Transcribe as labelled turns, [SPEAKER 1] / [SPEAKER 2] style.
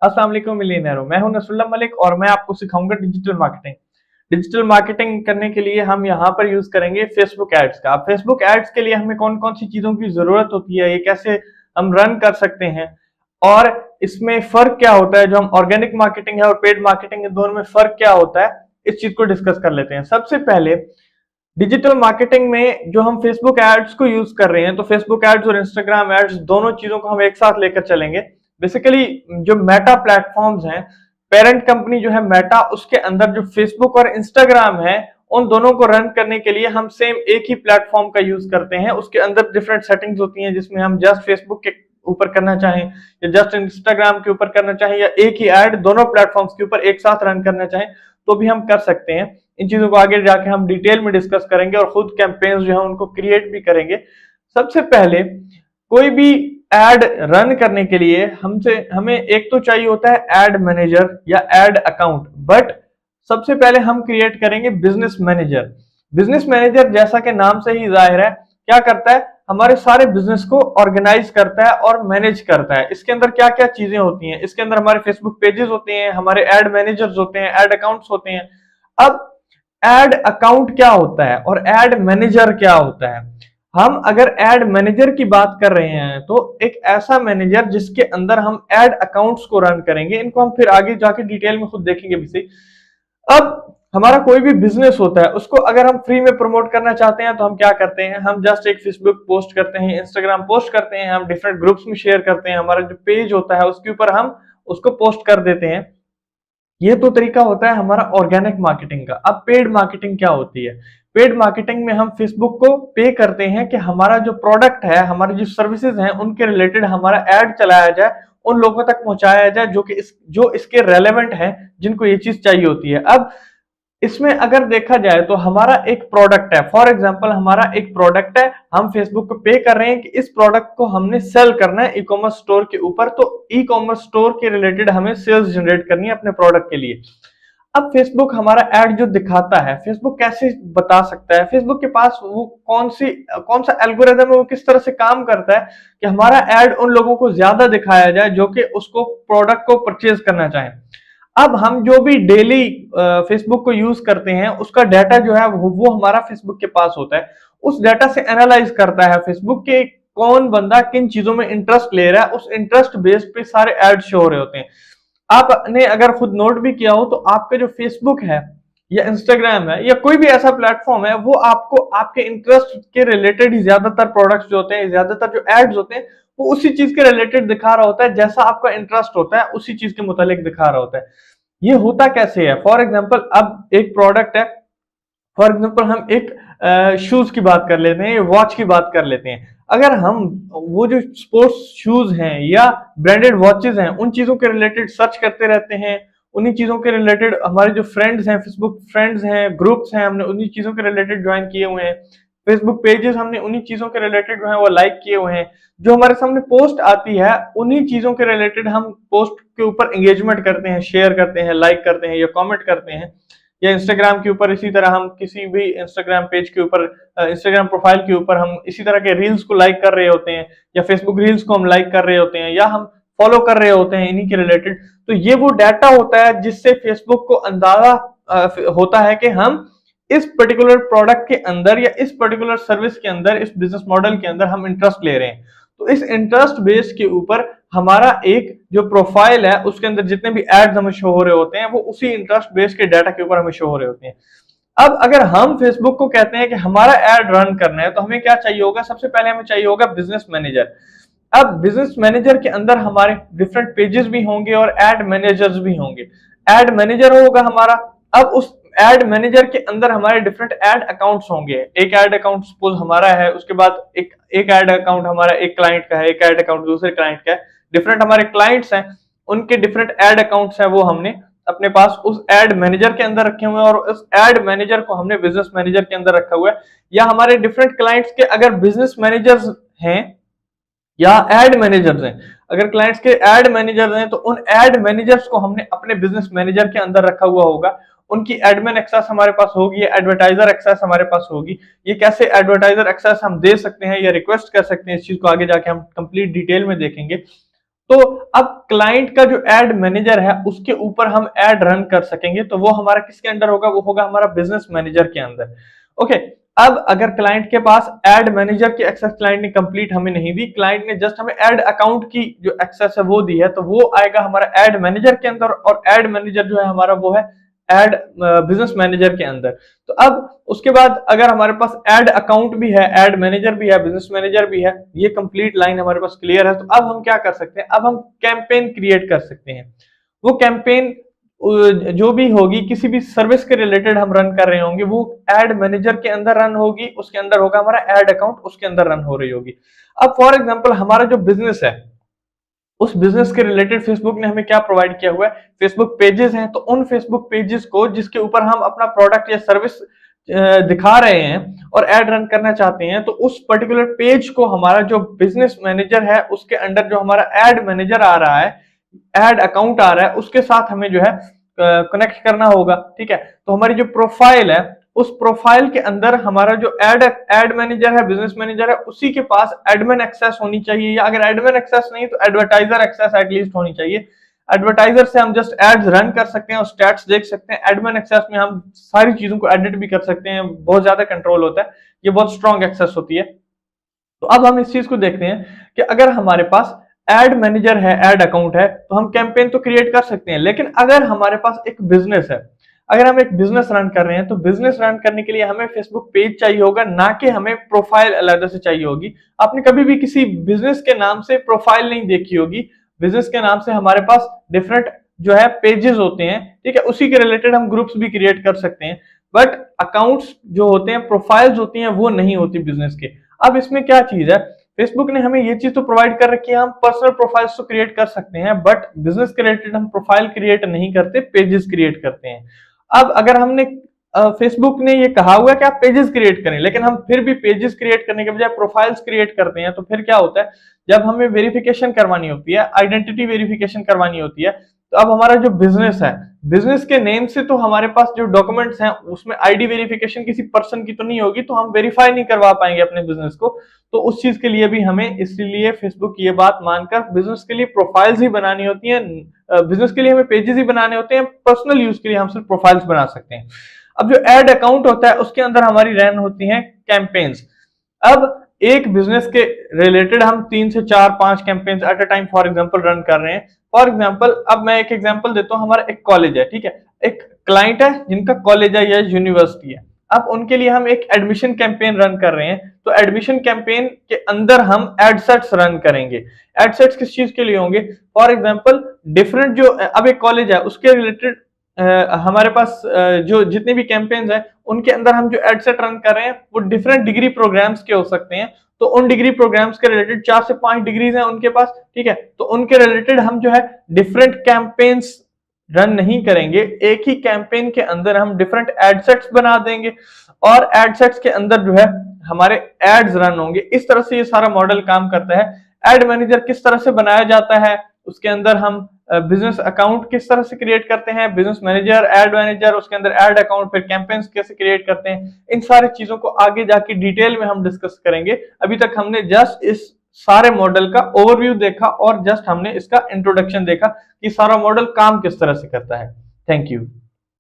[SPEAKER 1] अस्सलाम वालेकुम मिलियनेरो, मैं हूं नसरुल्लाह मलिक और मैं आपको सिखाऊंगा डिजिटल मार्केटिंग। डिजिटल मार्केटिंग करने के लिए हम यहाँ पर यूज करेंगे फेसबुक एड्स का। अब फेसबुक एड्स के लिए हमें कौन कौन सी चीजों की जरूरत होती है, ये कैसे हम रन कर सकते हैं और इसमें फर्क क्या होता है, जो हम ऑर्गेनिक मार्केटिंग है और पेड मार्केटिंग है दोनों में फर्क क्या होता है, इस चीज को डिस्कस कर लेते हैं। सबसे पहले डिजिटल मार्केटिंग में जो हम फेसबुक एड्स को यूज कर रहे हैं, तो फेसबुक एड्स और इंस्टाग्राम एड्स दोनों चीजों को हम एक साथ लेकर चलेंगे। बेसिकली जो मेटा प्लेटफॉर्म्स हैं, पेरेंट कंपनी जो है मेटा, उसके अंदर जो फेसबुक और इंस्टाग्राम है, उन दोनों को रन करने के लिए हम सेम एक ही प्लेटफॉर्म का यूज करते हैं। उसके अंदर डिफरेंट सेटिंग्स होती हैं, जिसमें हम जस्ट फेसबुक के ऊपर करना चाहें या जस्ट इंस्टाग्राम के ऊपर करना चाहें या एक ही एड दोनों प्लेटफॉर्म्स के ऊपर एक साथ रन करना चाहें तो भी हम कर सकते हैं। इन चीजों को आगे जाके हम डिटेल में डिस्कस करेंगे और खुद कैंपेन्स जो है उनको क्रिएट भी करेंगे। सबसे पहले कोई भी एड रन करने के लिए हमें एक तो चाहिए होता है एड मैनेजर या एड अकाउंट, बट सबसे पहले हम क्रिएट करेंगे बिजनेस मैनेजर। बिजनेस मैनेजर जैसा कि नाम से ही जाहिर है क्या करता है, हमारे सारे बिजनेस को ऑर्गेनाइज करता है और मैनेज करता है। इसके अंदर क्या क्या चीजें होती हैं, इसके अंदर हमारे फेसबुक पेजेस होते हैं, हमारे एड मैनेजर्स होते हैं, एड अकाउंट्स होते हैं। अब एड अकाउंट क्या होता है और एड मैनेजर क्या होता है? हम अगर एड मैनेजर की बात कर रहे हैं तो एक ऐसा मैनेजर जिसके अंदर हम एड अकाउंट्स को रन करेंगे। इनको हम फिर आगे जाके डिटेल में खुद देखेंगे भी सही। अब हमारा कोई भी बिजनेस होता है, उसको अगर हम फ्री में प्रमोट करना चाहते हैं तो हम क्या करते हैं, हम जस्ट एक फेसबुक पोस्ट करते हैं, इंस्टाग्राम पोस्ट करते हैं, हम डिफरेंट ग्रुप्स में शेयर करते हैं, हमारा जो पेज होता है उसके ऊपर हम उसको पोस्ट कर देते हैं। ये तो तरीका होता है हमारा ऑर्गेनिक मार्केटिंग का। अब पेड मार्केटिंग क्या होती है? पेड मार्केटिंग में हम फेसबुक को पे करते हैं कि हमारा जो प्रोडक्ट है, हमारी जो सर्विसेज हैं, उनके रिलेटेड हमारा एड चलाया जाए, उन लोगों तक पहुंचाया जाए जो इसके रेलेवेंट है, जिनको ये चीज चाहिए होती है। अब इसमें अगर देखा जाए तो हमारा एक प्रोडक्ट है, फॉर एग्जांपल हमारा एक प्रोडक्ट है, हम फेसबुक को पे कर रहे हैं कि इस प्रोडक्ट को हमने सेल करना है ई कॉमर्स स्टोर के ऊपर, तो ई कॉमर्स स्टोर के रिलेटेड हमें सेल्स जनरेट करनी है अपने प्रोडक्ट के लिए। अब फेसबुक हमारा एड जो दिखाता है, फेसबुक कैसे बता सकता है, फेसबुक के पास वो कौन सा एल्गोरिदम है, वो किस तरह से काम करता है कि हमारा एड उन लोगों को ज्यादा दिखाया जाए जो कि उसको प्रोडक्ट को परचेज करना चाहें। अब हम जो भी डेली फेसबुक को यूज करते हैं, उसका डाटा जो है वो हमारा फेसबुक के पास होता है। उस डाटा से एनालाइज करता है फेसबुक के कौन बंदा किन चीजों में इंटरेस्ट ले रहा है, उस इंटरेस्ट बेस पे सारे एड शो हो रहे होते हैं। आपने अगर खुद नोट भी किया हो तो आपका जो फेसबुक है या इंस्टाग्राम है या कोई भी ऐसा प्लेटफॉर्म है, वो आपको आपके इंटरेस्ट के रिलेटेड ही ज्यादातर प्रोडक्ट्स जो होते हैं, ज्यादातर जो एड्स होते हैं, वो उसी चीज के रिलेटेड दिखा रहा होता है। जैसा आपका इंटरेस्ट होता है उसी चीज के मुतालिक दिखा रहा होता है। ये होता कैसे है? फॉर एग्जाम्पल अब एक प्रोडक्ट है, फॉर एग्जाम्पल हम एक शूज की बात कर लेते हैं, वॉच की बात कर लेते हैं। अगर हम वो जो स्पोर्ट्स शूज हैं या ब्रांडेड वॉचेस हैं, उन चीजों के रिलेटेड सर्च करते रहते हैं, उन्हीं चीजों के रिलेटेड हमारे जो फ्रेंड्स हैं, फेसबुक फ्रेंड्स हैं, ग्रुप्स हैं, हमने उन्हीं चीजों के रिलेटेड ज्वाइन किए हुए हैं, फेसबुक पेजेस हमने उन्हीं चीजों के रिलेटेड जो है वो लाइक किए हुए हैं, जो हमारे सामने पोस्ट आती है उन्हीं चीजों के रिलेटेड हम पोस्ट के ऊपर एंगेजमेंट करते हैं, शेयर करते हैं, लाइक करते हैं या कमेंट करते हैं। या इंस्टाग्राम के ऊपर इसी तरह हम किसी भी इंस्टाग्राम पेज के ऊपर, इंस्टाग्राम प्रोफाइल के ऊपर हम इसी तरह के रील्स को लाइक कर रहे होते हैं, या फेसबुक रील्स को हम लाइक कर रहे होते हैं, या हम फॉलो कर रहे होते हैं इन्हीं के रिलेटेड। तो ये वो डाटा होता है जिससे फेसबुक को अंदाजा होता है कि हम इस पर्टिकुलर प्रोडक्ट के अंदर या इस पर्टिकुलर सर्विस के अंदर, इस बिजनेस मॉडल के अंदर हम इंटरेस्ट ले रहे हैं। तो इस इंटरेस्ट बेस के ऊपर हमारा एक जो प्रोफाइल है, उसके अंदर जितने भी एड्स हमें शो हो रहे होते हैं, वो उसी इंटरेस्ट बेस के डाटा के ऊपर हमें शो हो रहे होते हैं। अब अगर हम फेसबुक को कहते हैं कि हमारा एड रन करना है, तो हमें क्या चाहिए होगा? सबसे पहले हमें चाहिए होगा बिजनेस मैनेजर। अब बिजनेस मैनेजर के अंदर हमारे डिफरेंट पेजेस भी होंगे और एड मैनेजर्स भी होंगे। एड मैनेजर होगा हमारा। अब उस एड मैनेजर के अंदर हमारे डिफरेंट एड अकाउंट्स होंगे। एक एड अकाउंट सपोज हमारा है, उसके बाद एक एड अकाउंट हमारा एक क्लाइंट का है, एक एड अकाउंट दूसरे क्लाइंट का है। डिफरेंट हमारे क्लाइंट्स हैं, उनके डिफरेंट एड अकाउंट्स हैं, वो हमने अपने पास उस एड मैनेजर के अंदर रखे हुए हैं, और उस एड मैनेजर को हमने बिजनेस मैनेजर के अंदर रखा हुआ है। या हमारे डिफरेंट क्लाइंट्स के अगर बिजनेस मैनेजर्स हैं या एड मैनेजर्स हैं, अगर क्लाइंट्स के एड मैनेजर्स हैं, तो उन एड मैनेजर्स को हमने अपने बिजनेस मैनेजर के अंदर रखा हुआ होगा। उनकी एडमिन एक्सेस हमारे पास होगी, एडवर्टाइजर एक्सेस हमारे पास होगी। ये कैसे एडवर्टाइजर एक्सेस हम दे सकते हैं या रिक्वेस्ट कर सकते हैं, इस चीज को आगे जाके हम कंप्लीट डिटेल में देखेंगे। तो अब क्लाइंट का जो एड मैनेजर है उसके ऊपर हम एड रन कर सकेंगे, तो वो हमारा किसके अंडर होगा, वो होगा हमारा बिजनेस मैनेजर के अंदर। ओके, अब अगर क्लाइंट के पास एड मैनेजर की एक्सेस क्लाइंट ने कंप्लीट हमें नहीं दी, क्लाइंट ने जस्ट हमें एड अकाउंट की जो एक्सेस है वो दी है, तो वो आएगा हमारा एड मैनेजर के अंदर, और एड मैनेजर जो है हमारा वो है एड बिजनेस मैनेजर के अंदर। तो अब उसके बाद अगर हमारे पास एड अकाउंट भी है, एड मैनेजर भी है, बिजनेस मैनेजर भी है, ये कंप्लीट लाइन हमारे पास क्लियर है, तो अब हम क्या कर सकते हैं, अब हम कैंपेन क्रिएट कर सकते हैं। वो कैंपेन जो भी होगी किसी भी सर्विस के रिलेटेड हम रन कर रहे होंगे, वो एड मैनेजर के अंदर रन होगी, उसके अंदर होगा हमारा एड अकाउंट, उसके अंदर रन हो रही होगी। अब फॉर एग्जांपल हमारा जो बिजनेस है, उस बिजनेस के रिलेटेड फेसबुक ने हमें क्या प्रोवाइड किया हुआ है, फेसबुक पेजेस हैं, तो उन फेसबुक पेजेस को जिसके ऊपर हम अपना प्रोडक्ट या सर्विस दिखा रहे हैं और एड रन करना चाहते हैं, तो उस पर्टिकुलर पेज को हमारा जो बिजनेस मैनेजर है उसके अंडर जो हमारा एड मैनेजर आ रहा है, एड अकाउंट आ रहा है, उसके साथ हमें जो है कनेक्ट करना होगा। ठीक है, तो हमारी जो प्रोफाइल है, उस प्रोफाइल के अंदर हमारा जो एड मैनेजर है, बिजनेस मैनेजर है, उसी के पास एडमिन एक्सेस होनी चाहिए, या अगर एडमिन एक्सेस नहीं तो एडवर्टाइजर एक्सेस एटलीस्ट होनी चाहिए। एडवर्टाइजर से हम जस्ट एड्स रन कर सकते हैं और स्टैट्स देख सकते हैं। एडमिन एक्सेस में हम सारी चीजों को एडिट भी कर सकते हैं, बहुत ज्यादा कंट्रोल होता है, ये बहुत स्ट्रॉन्ग एक्सेस होती है। तो अब हम इस चीज को देखते हैं कि अगर हमारे पास एड मैनेजर है, एड अकाउंट है, तो हम कैंपेन तो क्रिएट कर सकते हैं, लेकिन अगर हमारे पास एक बिजनेस है, अगर हम एक बिजनेस रन कर रहे हैं, तो बिजनेस रन करने के लिए हमें फेसबुक पेज चाहिए होगा, ना कि हमें प्रोफाइल अलग से चाहिए होगी। आपने कभी भी किसी बिजनेस के नाम से प्रोफाइल नहीं देखी होगी। बिजनेस के नाम से हमारे पास डिफरेंट जो है पेजेस होते हैं, ठीक है, उसी के रिलेटेड हम ग्रुप्स भी क्रिएट कर सकते हैं, बट अकाउंट्स जो होते हैं, प्रोफाइल्स होती हैं, वो नहीं होती बिजनेस के। अब इसमें क्या चीज है, फेसबुक ने हमें ये चीज तो प्रोवाइड कर रखी है, हम पर्सनल प्रोफाइल्स तो क्रिएट कर सकते हैं, बट बिजनेस के रिलेटेड हम प्रोफाइल क्रिएट नहीं करते, पेजेस क्रिएट करते हैं। अब अगर हमने फेसबुक ने ये कहा हुआ है कि आप पेजेस क्रिएट करें, लेकिन हम फिर भी पेजेस क्रिएट करने के बजाय प्रोफाइल्स क्रिएट करते हैं, तो फिर क्या होता है, जब हमें वेरिफिकेशन करवानी होती है, आइडेंटिटी वेरिफिकेशन करवानी होती है, तो अब हमारा जो बिजनेस है, बिजनेस के नेम से तो हमारे पास जो डॉक्यूमेंट्स हैं उसमें आईडी वेरिफिकेशन किसी पर्सन की तो नहीं होगी, तो हम वेरीफाई नहीं करवा पाएंगे अपने बिजनेस को। तो उस चीज के लिए भी हमें इसलिए फेसबुक ये बात मानकर बिजनेस के लिए प्रोफाइल्स ही बनानी होती है, बिजनेस के लिए हमें पेजेस ही बनाने होते हैं, पर्सनल यूज के लिए हम सिर्फ प्रोफाइल्स बना सकते हैं। अब जो एड अकाउंट होता है उसके अंदर हमारी रन होती हैं कैंपेन्स। अब एक बिजनेस के रिलेटेड हम 3 से 4 5 campaigns at a time for example run कर रहे हैं। फॉर एग्जांपल अब मैं एक एग्जांपल देता हूं, हमारा एक कॉलेज है, ठीक है, एक क्लाइंट है जिनका कॉलेज है या यूनिवर्सिटी है। अब उनके लिए हम एक एडमिशन कैंपेन रन कर रहे हैं, तो एडमिशन कैंपेन के अंदर हम एडसेट्स रन करेंगे। एडसेट्स किस चीज के लिए होंगे, फॉर एग्जांपल डिफरेंट जो अब एक कॉलेज है उसके रिलेटेड हमारे पास जो जितने भी कैंपेन्स हैं उनके अंदर हम जो एडसेट रन कर रहे हैं वो डिफरेंट डिग्री प्रोग्राम्स के हो सकते हैं। तो उन डिग्री प्रोग्राम्स के रिलेटेड 4 से 5 डिग्रीज हैं उनके पास, ठीक है, तो उनके रिलेटेड हम जो है डिफरेंट कैंपेन्स रन नहीं करेंगे, एक ही कैंपेन के अंदर हम डिफरेंट एडसेट्स बना देंगे और एडसेट्स के अंदर जो है हमारे एड्स रन होंगे। इस तरह से ये सारा मॉडल काम करता है। एड मैनेजर किस तरह से बनाया जाता है, उसके अंदर हम बिजनेस अकाउंट किस तरह से क्रिएट करते हैं, बिजनेस मैनेजर, एड मैनेजर, उसके अंदर एड अकाउंट, फिर कैंपेन्स कैसे क्रिएट करते हैं, इन सारी चीजों को आगे जाके डिटेल में हम डिस्कस करेंगे। अभी तक हमने जस्ट इस सारे मॉडल का ओवरव्यू देखा और जस्ट हमने इसका इंट्रोडक्शन देखा कि सारा मॉडल काम किस तरह से करता है। Thank you.